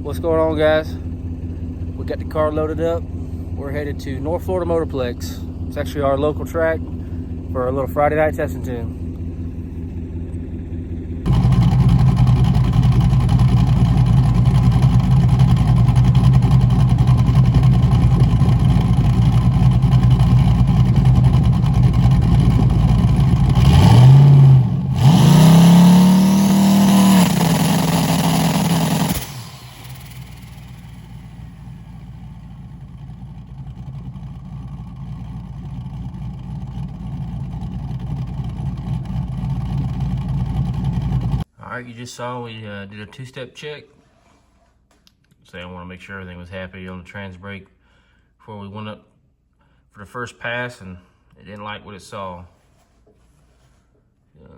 What's going on, guys? We got the car loaded up. We're headed to North Florida Motorplex. It's actually our local track for a little Friday night testing tune. Alright, you just saw we did a two-step check. So I want to make sure everything was happy on the trans brake before we went up for the first pass, and it didn't like what it saw.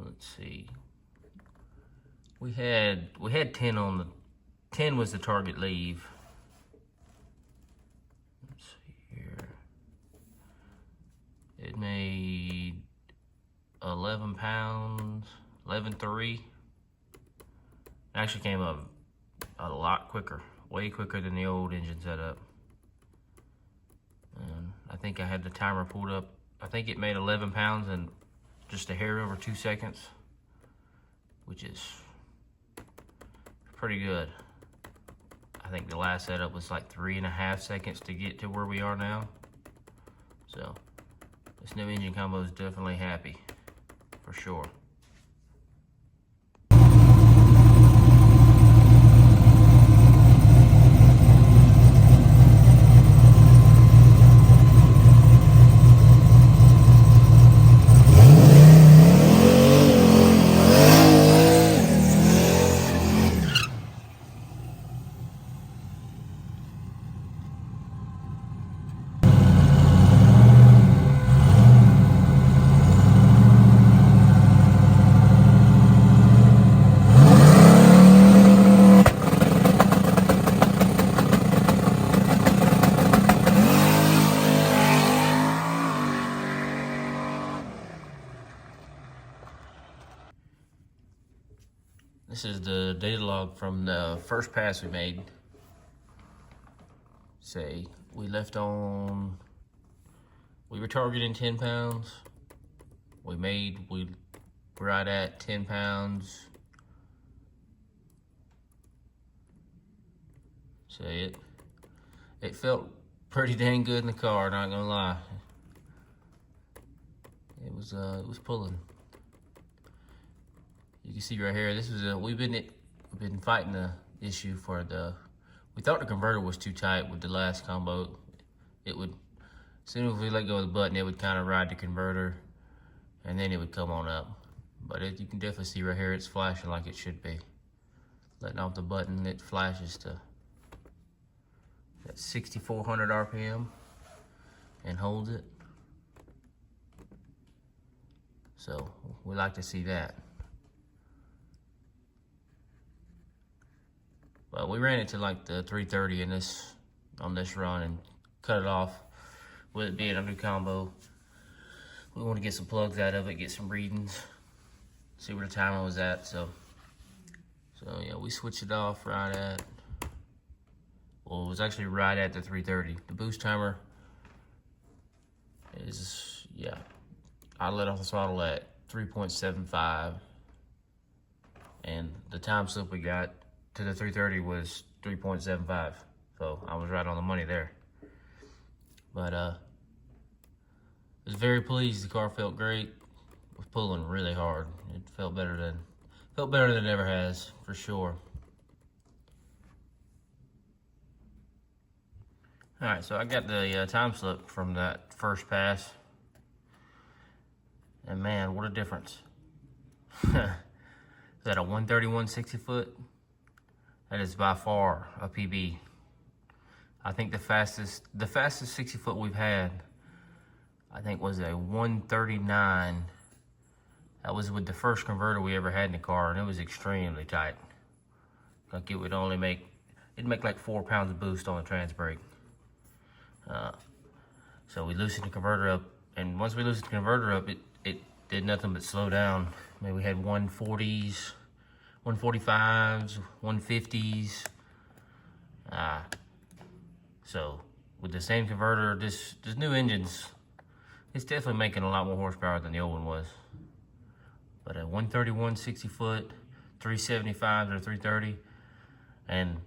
Let's see. We had 10 on the 10 was the target leave. Let's see here. It made 11 pounds, 11.3. Actually came up a lot quicker, way quicker than the old engine setup. And I think I had the timer pulled up. I think it made 11 pounds in just a hair over 2 seconds, which is pretty good. I think the last setup was like 3.5 seconds to get to where we are now. So this new engine combo is definitely happy, for sure. This is the data log from the first pass we made. Say we were targeting 10 pounds. We right at 10 pounds. Say it felt pretty dang good in the car, not gonna lie. It was pulling. You can see right here, this is we've been fighting the issue for we thought the converter was too tight with the last combo. It would, as soon as we let go of the button, it would kind of ride the converter and then it would come on up. But you can definitely see right here, it's flashing like it should be. Letting off the button, it flashes to that 6,400 RPM and holds it. So we like to see that. But we ran it to like the 330 on this run and cut it off with it being a new combo. We want to get some plugs out of it, get some readings, see where the timer was at. So yeah, we switched it off right at, well, it was actually right at the 330. The boost timer is, yeah, I let off the throttle at 3.75, and the time slip we got to the 330 was 3.75, so I was right on the money there. But I was very pleased. The car felt great. It was pulling really hard. It felt better than it ever has, for sure. All right, so I got the time slip from that first pass, and man, what a difference. Is that a 131 60 foot? That is by far a PB. I think the fastest 60 foot we've had, I think, was a 139. That was with the first converter we ever had in the car, and it was extremely tight. Like it would only it'd make like 4 pounds of boost on the trans brake. So we loosened the converter up, and once we loosened the converter up, it did nothing but slow down. I mean, we had 140s, 145s, 150s, So with the same converter, this new engine's, it's definitely making a lot more horsepower than the old one was. But at 131 60 foot, 375 or 330, and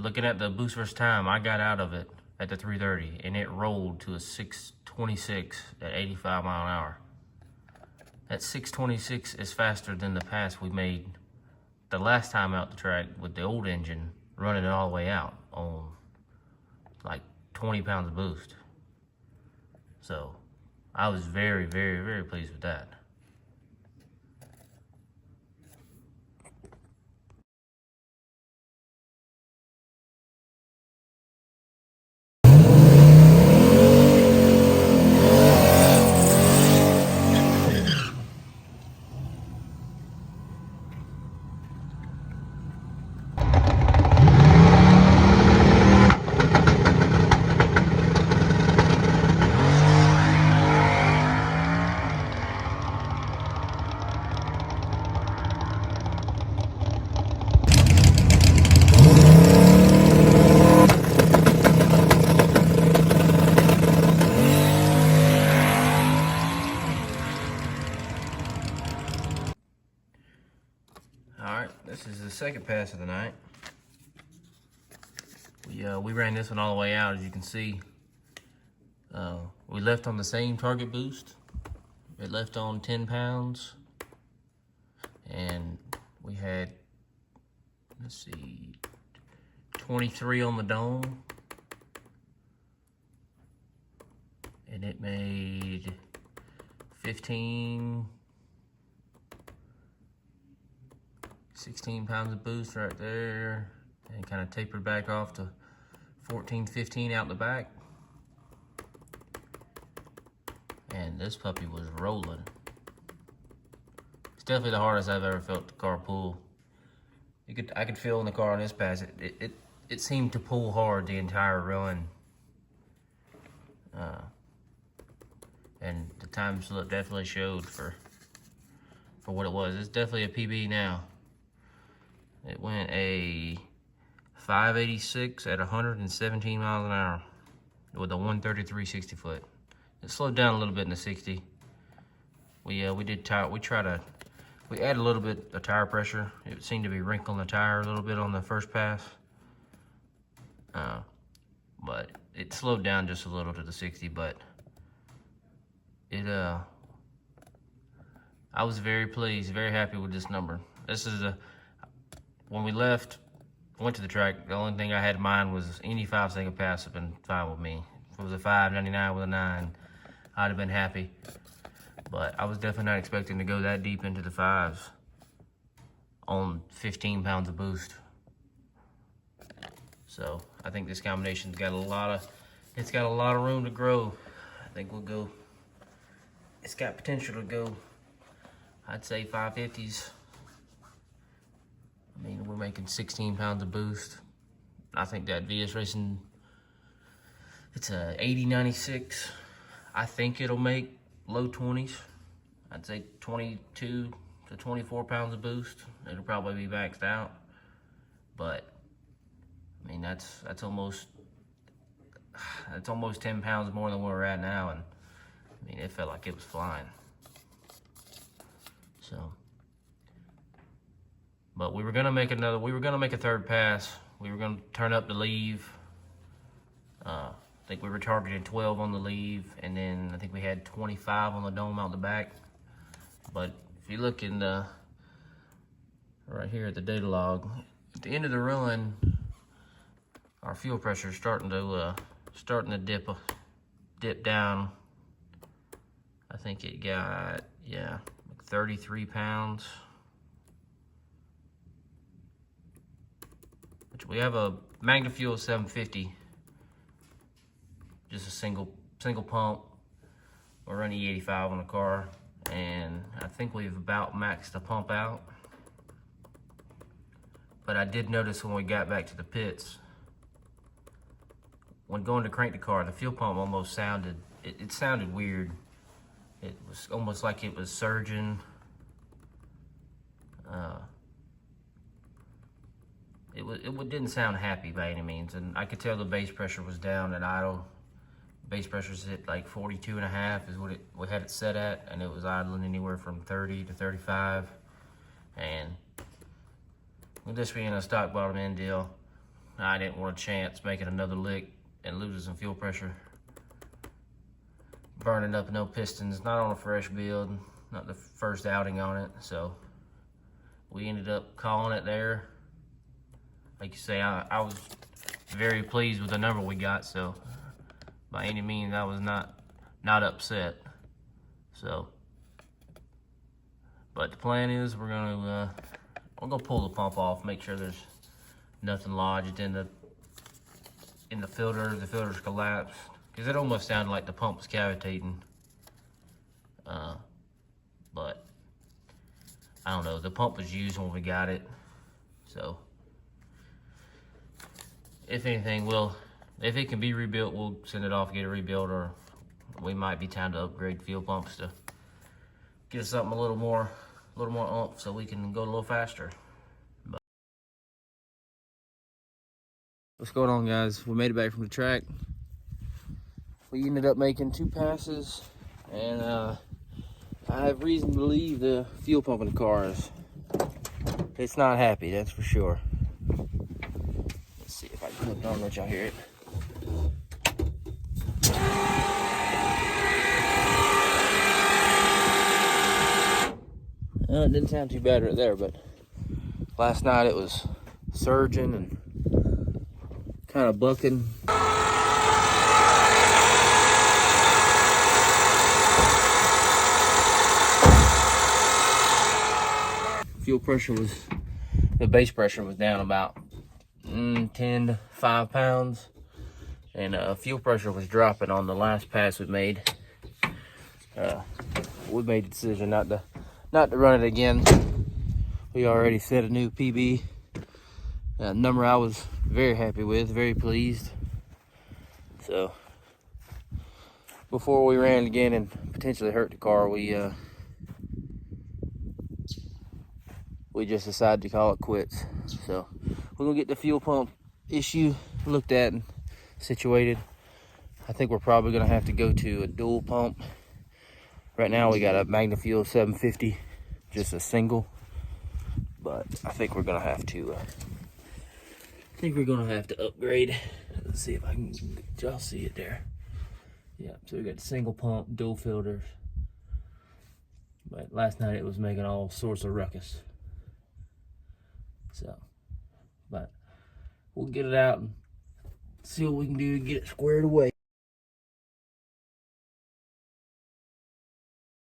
looking at the boost versus time, I got out of it at the 330, and it rolled to a 626 at 85 mile an hour. That 626 is faster than the pass we made the last time out the track with the old engine, running it all the way out on like 20 pounds of boost. So I was very, very, very pleased with that. Alright, this is the second pass of the night. We ran this one all the way out, as you can see. We left on the same target boost. It left on 10 pounds. And we had, let's see, 23 on the dome. And it made 16 pounds of boost right there, and kind of tapered back off to 14, 15 out the back. And this puppy was rolling. It's definitely the hardest I've ever felt the car pull. I could feel in the car on this pass, it seemed to pull hard the entire run. And the time slip definitely showed for what it was. It's definitely a PB now. It went a 586 at 117 miles an hour with a 133 60 foot. It slowed down a little bit in the 60. We added a little bit of tire pressure. It seemed to be wrinkling the tire a little bit on the first pass. But it slowed down just a little to the 60, but I was very pleased, very happy with this number. This is when we went to the track, the only thing I had in mind was any 5-second pass would have been fine with me. If it was a 5.99 with a 9, I'd have been happy. But I was definitely not expecting to go that deep into the 5s on 15 pounds of boost. So I think this combination's got a lot of room to grow. I think it's got potential to go, I'd say 550s. I mean, we're making 16 pounds of boost. I think that VS Racing, it's a 8096. I think it'll make low 20s. I'd say 22 to 24 pounds of boost. It'll probably be maxed out. But, I mean, that's almost 10 pounds more than where we're at now. And, I mean, it felt like it was flying. So, but we were gonna make a third pass. We were gonna turn up the leave. I think we were targeting 12 on the leave, and then I think we had 25 on the dome out the back. But if you look in right here at the data log, at the end of the run, our fuel pressure is starting to dip down. I think it got, yeah, like 33 pounds. Which we have a Magna Fuel 750, just a single pump. We're running E85 on the car, and I think we've about maxed the pump out. But I did notice when we got back to the pits, when going to crank the car, the fuel pump almost sounded, it sounded weird. It was almost like it was surging. didn't sound happy by any means, and I could tell the base pressure was down at idle. Base pressure's at like 42.5 is what we had it set at, and it was idling anywhere from 30 to 35. And with this being a stock bottom end deal, I didn't want a chance making another lick and losing some fuel pressure, burning up no pistons, not on a fresh build, not the first outing on it. So we ended up calling it there. Like you say, I was very pleased with the number we got, so by any means I was not upset. So, but the plan is we're gonna pull the pump off, make sure there's nothing lodged in the filter. The filter's collapsed, because it almost sounded like the pump was cavitating. But I don't know, the pump was used when we got it, so if anything, if it can be rebuilt, we'll send it off, get it rebuilt, or we might be time to upgrade fuel pumps to get us something a little more oomph so we can go a little faster. But what's going on, guys? We made it back from the track. We ended up making 2 passes, and I have reason to believe the fuel pump in the car it's not happy, that's for sure. Let's see if I can clip it on, let y'all hear it. It didn't sound too bad right there, but last night it was surging and kind of bucking. Fuel pressure the base pressure was down about 10 to 5 pounds, and fuel pressure was dropping on the last pass we made. We made the decision not to run it again. We already set a new PB, a number I was very happy with, very pleased. So before we ran again and potentially hurt the car, we just decided to call it quits. So we're gonna get the fuel pump issue looked at and situated. I think we're probably gonna have to go to a dual pump. Right now we got a MagnaFuel 750, just a single, but I think we're gonna have to upgrade. Let's see if I can, y'all see it there. Yeah, so we got single pump, dual filters. But last night it was making all sorts of ruckus. So, but we'll get it out and see what we can do to get it squared away.